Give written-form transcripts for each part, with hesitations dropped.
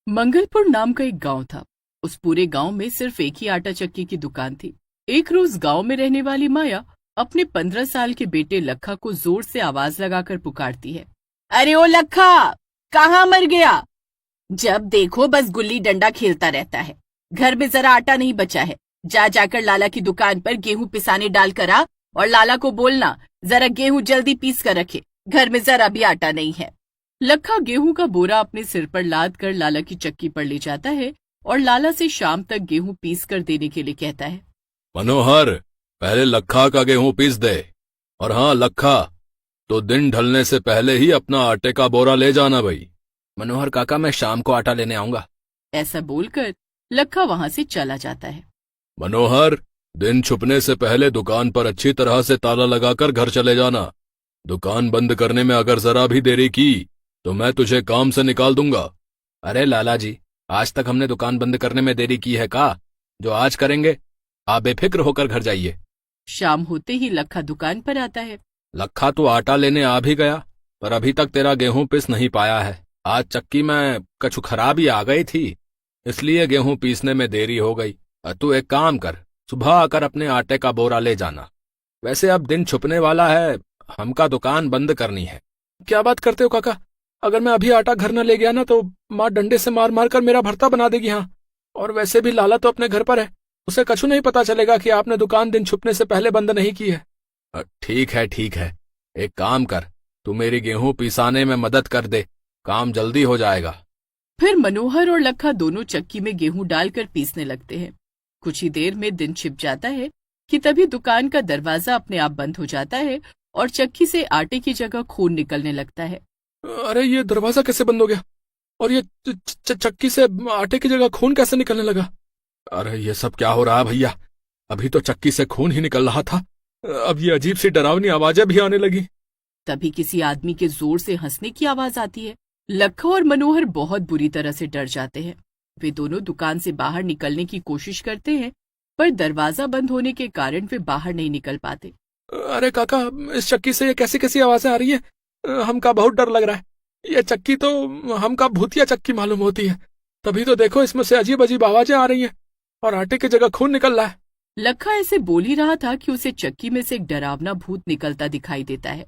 मंगलपुर नाम का एक गांव था। उस पूरे गांव में सिर्फ एक ही आटा चक्की की दुकान थी। एक रोज गांव में रहने वाली माया अपने 15 साल के बेटे लखा को जोर से आवाज लगाकर पुकारती है। अरे ओ लखा, कहाँ मर गया? जब देखो बस गुल्ली डंडा खेलता रहता है। घर में जरा आटा नहीं बचा है। जाकर लाला की दुकान पर गेहूं पिसाने डाल कर आ और लाला को बोलना जरा गेहूं जल्दी पीस कर रखे, घर में जरा भी आटा नहीं है। लखा गेहूं का बोरा अपने सिर पर लाद कर लाला की चक्की पर ले जाता है और लाला से शाम तक गेहूं पीस कर देने के लिए कहता है। मनोहर, पहले लखा का गेहूं पीस दे। और हाँ लखा, तो दिन ढलने से पहले ही अपना आटे का बोरा ले जाना भाई। मनोहर काका, मैं शाम को आटा लेने आऊंगा। ऐसा बोलकर लखा वहां से चला जाता है। मनोहर, दिन छुपने से पहले दुकान पर अच्छी तरह से ताला लगाकर घर चले जाना। दुकान बंद करने में अगर जरा भी देरी की तो मैं तुझे काम से निकाल दूंगा। अरे लाला जी, आज तक हमने दुकान बंद करने में देरी की है का? जो आज करेंगे, आप बेफिक्र होकर घर जाइए। शाम होते ही लखा दुकान पर आता है। लखा, तू आटा लेने आ भी गया, पर अभी तक तेरा गेहूं पिस नहीं पाया है। आज चक्की में कछु खराबी आ गई थी, इसलिए गेहूं पीसने में देरी हो गई। तू एक काम कर, सुबह आकर अपने आटे का बोरा ले जाना। वैसे अब दिन छुपने वाला है, हमका दुकान बंद करनी है। क्या बात करते हो काका? अगर मैं अभी आटा घर न ले गया ना तो माँ डंडे से मार मार कर मेरा भरता बना देगी। हाँ, और वैसे भी लाला तो अपने घर पर है, उसे कछु नहीं पता चलेगा कि आपने दुकान दिन छुपने से पहले बंद नहीं की है। ठीक है, एक काम कर, तू मेरी गेहूं पिसाने में मदद कर दे, काम जल्दी हो जाएगा। फिर मनोहर और लखा दोनों चक्की में गेहूं डालकर पीसने लगते हैं। कुछ ही देर में दिन छिप जाता है कि तभी दुकान का दरवाजा अपने आप बंद हो जाता है और चक्की से आटे की जगह खून निकलने लगता है। अरे ये दरवाजा कैसे बंद हो गया? और ये चक्की से आटे की जगह खून कैसे निकलने लगा? अरे ये सब क्या हो रहा है भैया? अभी तो चक्की से खून ही निकल रहा था, अब ये अजीब सी डरावनी आवाजें भी आने लगी। तभी किसी आदमी के जोर से हंसने की आवाज आती है। लखा और मनोहर बहुत बुरी तरह से डर जाते हैं। वे दोनों दुकान से बाहर निकलने की कोशिश करते हैं, पर दरवाजा बंद होने के कारण वे बाहर नहीं निकल पाते। अरे काका, इस चक्की से ये कैसी कैसी आवाजें आ रही है? हमका बहुत डर लग रहा है। ये चक्की तो हमका भूतिया चक्की मालूम होती है। तभी तो देखो, इसमें से अजीब अजीब आवाजें आ रही हैं और आटे की जगह खून निकल रहा है। लखा ऐसे बोल ही रहा था कि उसे चक्की में से एक डरावना भूत निकलता दिखाई देता है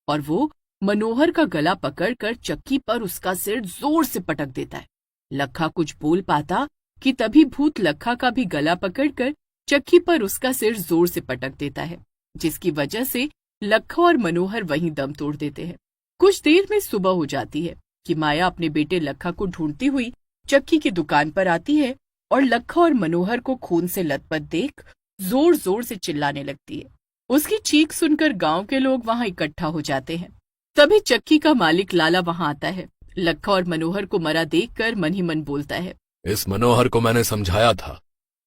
और वो मनोहर का गला पकड़कर चक्की पर उसका सिर जोर से पटक देता है। लखा कुछ बोल पाता कि तभी भूत लखा का भी गला पकड़कर चक्की पर उसका सिर जोर से पटक देता है, जिसकी वजह से लखा और मनोहर वहीं दम तोड़ देते हैं। कुछ देर में सुबह हो जाती है कि माया अपने बेटे लखा को ढूंढती हुई चक्की की दुकान पर आती है और लखा और मनोहर को खून से लथपथ देख जोर जोर से चिल्लाने लगती है। उसकी चीख सुनकर गांव के लोग वहां इकट्ठा हो जाते हैं। तभी चक्की का मालिक लाला वहां आता है। लखा और मनोहर को मरा देखकर मन ही मन बोलता है। इस मनोहर को मैंने समझाया था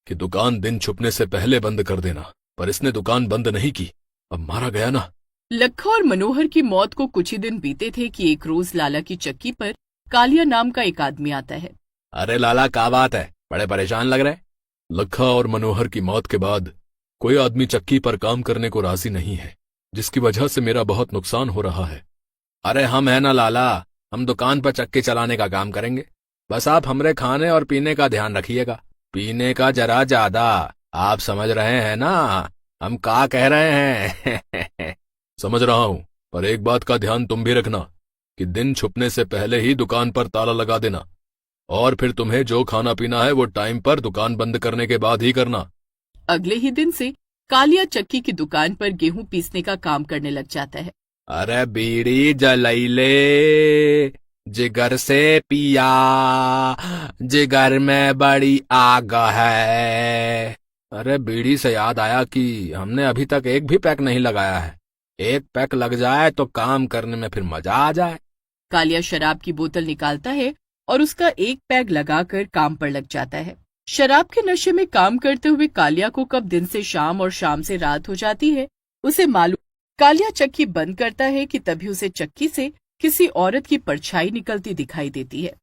कि दुकान दिन छुपने से पहले बंद कर देना, पर इसने दुकान बंद नहीं की, अब मारा गया ना। लखा और मनोहर की मौत को कुछ ही दिन बीते थे कि एक रोज लाला की चक्की पर कालिया नाम का एक आदमी आता है। अरे लाला, क्या बात है? बड़े परेशान लग रहे। लखा और मनोहर की मौत के बाद कोई आदमी चक्की पर काम करने को राजी नहीं है, जिसकी वजह से मेरा बहुत नुकसान हो रहा है। अरे हम है ना लाला, हम दुकान पर चक्की चलाने का काम करेंगे। बस आप हमरे खाने और पीने का ध्यान रखिएगा। पीने का जरा ज्यादा, आप समझ रहे हैं ना हम क्या कह रहे हैं? समझ रहा हूं, पर एक बात का ध्यान तुम भी रखना कि दिन छुपने से पहले ही दुकान पर ताला लगा देना, और फिर तुम्हें जो खाना पीना है वो टाइम पर दुकान बंद करने के बाद ही करना। अगले ही दिन से कालिया चक्की की दुकान पर गेहूं पीसने का काम करने लग जाता है। अरे बीड़ी जलैले जिगर से पिया, जिगर में बड़ी आग है। अरे बीड़ी से याद आया कि हमने अभी तक एक भी पैक नहीं लगाया है। एक पैक लग जाए तो काम करने में फिर मजा आ जाए। कालिया शराब की बोतल निकालता है और उसका एक पैग लगाकर काम पर लग जाता है। शराब के नशे में काम करते हुए कालिया को कब दिन से शाम और शाम से रात हो जाती है उसे मालूम। कालिया चक्की बंद करता है कि तभी उसे चक्की से किसी औरत की परछाई निकलती दिखाई देती है।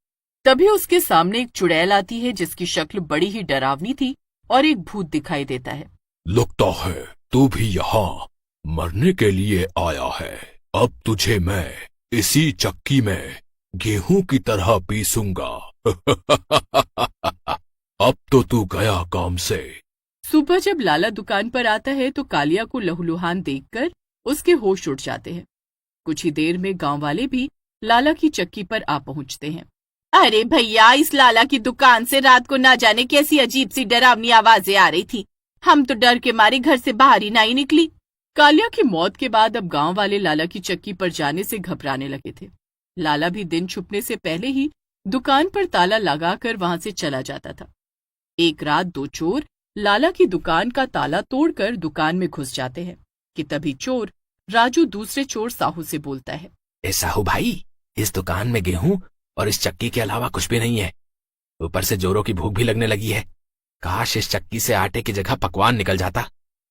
तभी उसके सामने एक चुड़ैल आती है जिसकी शक्ल बड़ी ही डरावनी थी और एक भूत दिखाई देता है। लगता है तू भी यहाँ मरने के लिए आया है। अब तुझे मैं इसी चक्की में गेहूं की तरह पीसूंगा। अब तो तू गया काम से। सुबह जब लाला दुकान पर आता है तो कालिया को लहूलुहान देखकर उसके होश उड़ जाते हैं। कुछ ही देर में गांव वाले भी लाला की चक्की पर आ पहुंचते हैं। अरे भैया, इस लाला की दुकान से रात को ना जाने कैसी अजीब सी डरावनी आवाजें आ रही थी। हम तो डर के मारे घर से बाहर ही नहीं निकली। कालिया की मौत के बाद अब गांव वाले लाला की चक्की पर जाने से घबराने लगे थे। लाला भी दिन छुपने से पहले ही दुकान पर ताला लगाकर वहां से चला जाता था। एक रात दो चोर लाला की दुकान का ताला तोड़कर दुकान में घुस जाते हैं कि तभी चोर राजू दूसरे चोर साहू से बोलता है। ए साहू भाई, इस दुकान में गेहूं और इस चक्की के अलावा कुछ भी नहीं है। ऊपर से जोरों की भूख भी लगने लगी है। काश इस चक्की से आटे की जगह पकवान निकल जाता।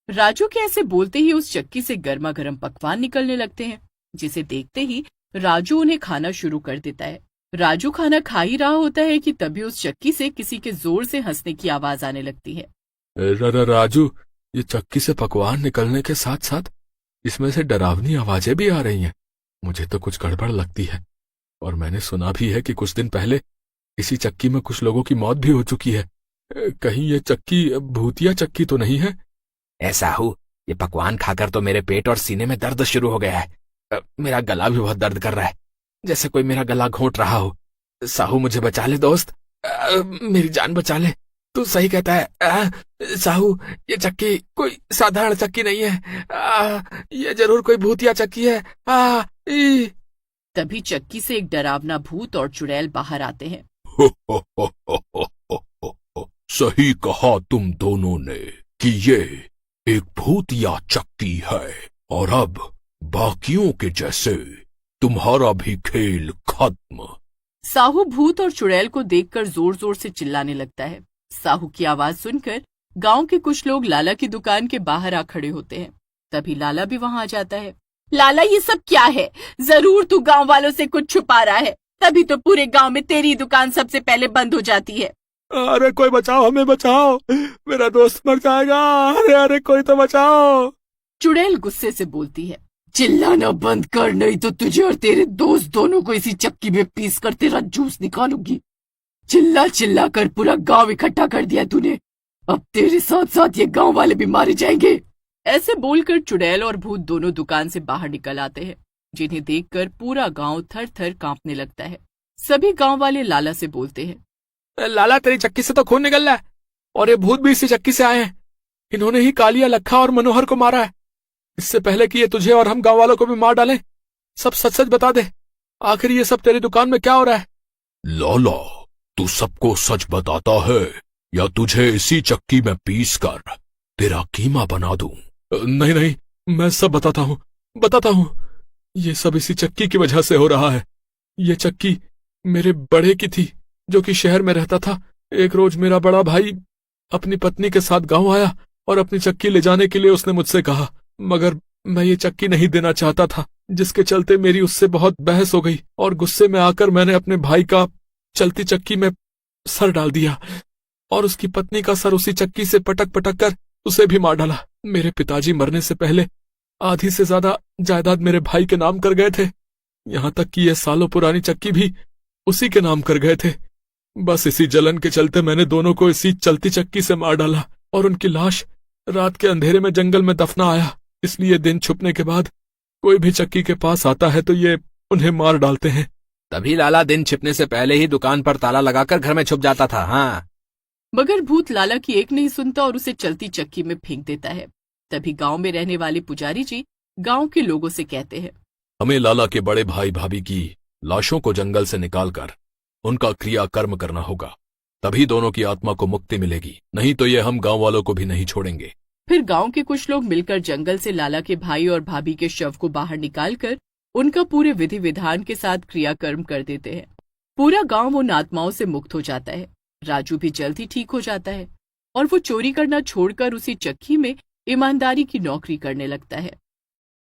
राजू के ऐसे बोलते ही उस चक्की से गर्मा गर्म पकवान निकलने लगते हैं, जिसे देखते ही राजू उन्हें खाना शुरू कर देता है। राजू खाना खा ही रहा होता है कि तभी उस चक्की से किसी के जोर से हंसने की आवाज आने लगती है। राजू, ये चक्की से पकवान निकलने के साथ साथ इसमें से डरावनी आवाजें भी आ रही हैं। मुझे तो कुछ गड़बड़ लगती है। और मैंने सुना भी है कि कुछ दिन पहले इसी चक्की में कुछ लोगों की मौत भी हो चुकी है। कहीं ये चक्की भूतिया चक्की तो नहीं है? ए साहू, ये पकवान खाकर तो मेरे पेट और सीने में दर्द शुरू हो गया है। मेरा गला भी बहुत दर्द कर रहा है, जैसे कोई मेरा गला घोंट रहा हो। साहू, मुझे बचा ले दोस्त, मेरी जान बचा ले। तू सही कहता है साहू, ये चक्की कोई साधारण चक्की नहीं है। ये जरूर कोई भूतिया चक्की है। तभी चक्की से एक डरावना भूत और चुड़ैल बाहर आते हैं। सही कहा तुम दोनों ने कि ये एक भूतिया चक्की है, और अब बाकियों के जैसे तुम्हारा भी खेल खत्म। साहू भूत और चुड़ैल को देखकर जोर जोर से चिल्लाने लगता है। साहू की आवाज सुनकर गांव के कुछ लोग लाला की दुकान के बाहर आ खड़े होते हैं। तभी लाला भी वहां आ जाता है। लाला, ये सब क्या है? जरूर तू गांव वालों से कुछ छुपा रहा है, तभी तो पूरे गांव में तेरी दुकान सबसे पहले बंद हो जाती है। अरे कोई बचाओ, हमें बचाओ, मेरा दोस्त मर जाएगा। अरे कोई तो बचाओ। चुड़ैल गुस्से से बोलती है। चिल्लाना बंद कर, नहीं तो तुझे और तेरे दोस्त दोनों को इसी चक्की में पीस कर तेरा जूस निकालूंगी। चिल्ला चिल्ला कर पूरा गांव इकट्ठा कर दिया तूने, अब तेरे साथ साथ ये गांव वाले भी मारे जाएंगे। ऐसे बोलकर चुड़ैल और भूत दोनों दुकान से बाहर निकल आते हैं, जिन्हें देखकर पूरा गांव थर थर कांपने लगता है। सभी गांव वाले लाला से बोलते हैं। लाला, तेरी चक्की से तो खून निकल रहा है, और ये भूत भी इसी चक्की से आए हैं। इन्होंने ही कालिया, लखा और मनोहर को मारा है। इससे पहले कि ये तुझे और हम गांव वालों को भी मार डालें, सब सच सच बता दे। आखिर ये सब तेरी दुकान में क्या हो रहा है? लाला, तू सबको सच बताता है या तुझे इसी चक्की में पीस कर तेरा कीमा बना दूं? नहीं, मैं सब बताता हूँ। ये सब इसी चक्की की वजह से हो रहा है। ये चक्की मेरे बड़े की थी, जो कि शहर में रहता था। एक रोज मेरा बड़ा भाई अपनी पत्नी के साथ गांव आया और अपनी चक्की ले जाने के लिए उसने मुझसे कहा, मगर मैं ये चक्की नहीं देना चाहता था, जिसके चलते मेरी उससे बहुत बहस हो गई और गुस्से में आकर मैंने अपने भाई का चलती चक्की में सर डाल दिया और उसकी पत्नी का सर उसी चक्की से पटक पटक कर उसे भी मार डाला। मेरे पिताजी मरने से पहले आधी से ज्यादा जायदाद मेरे भाई के नाम कर गए थे, यहाँ तक कि ये सालों पुरानी चक्की भी उसी के नाम कर गए थे। बस इसी जलन के चलते मैंने दोनों को इसी चलती चक्की से मार डाला और उनकी लाश रात के अंधेरे में जंगल में दफना आया। इसलिए दिन छुपने के बाद कोई भी चक्की के पास आता है तो ये उन्हें मार डालते हैं। तभी लाला दिन छिपने से पहले ही दुकान पर ताला लगाकर घर में छुप जाता था। हाँ, मगर भूत लाला की एक नहीं सुनता और उसे चलती चक्की में फेंक देता है। तभी गांव में रहने वाले पुजारी जी गांव के लोगों से कहते हैं, हमें लाला के बड़े भाई भाभी की लाशों को जंगल से निकालकर उनका क्रिया कर्म करना होगा, तभी दोनों की आत्मा को मुक्ति मिलेगी, नहीं तो ये हम गांव वालों को भी नहीं छोड़ेंगे। फिर गांव के कुछ लोग मिलकर जंगल से लाला के भाई और भाभी के शव को बाहर निकालकर उनका पूरे विधि विधान के साथ क्रियाकर्म कर देते हैं। पूरा गांव उन आत्माओं से मुक्त हो जाता है। राजू भी जल्द ही ठीक हो जाता है और वो चोरी करना छोड़कर उसी चक्की में ईमानदारी की नौकरी करने लगता है।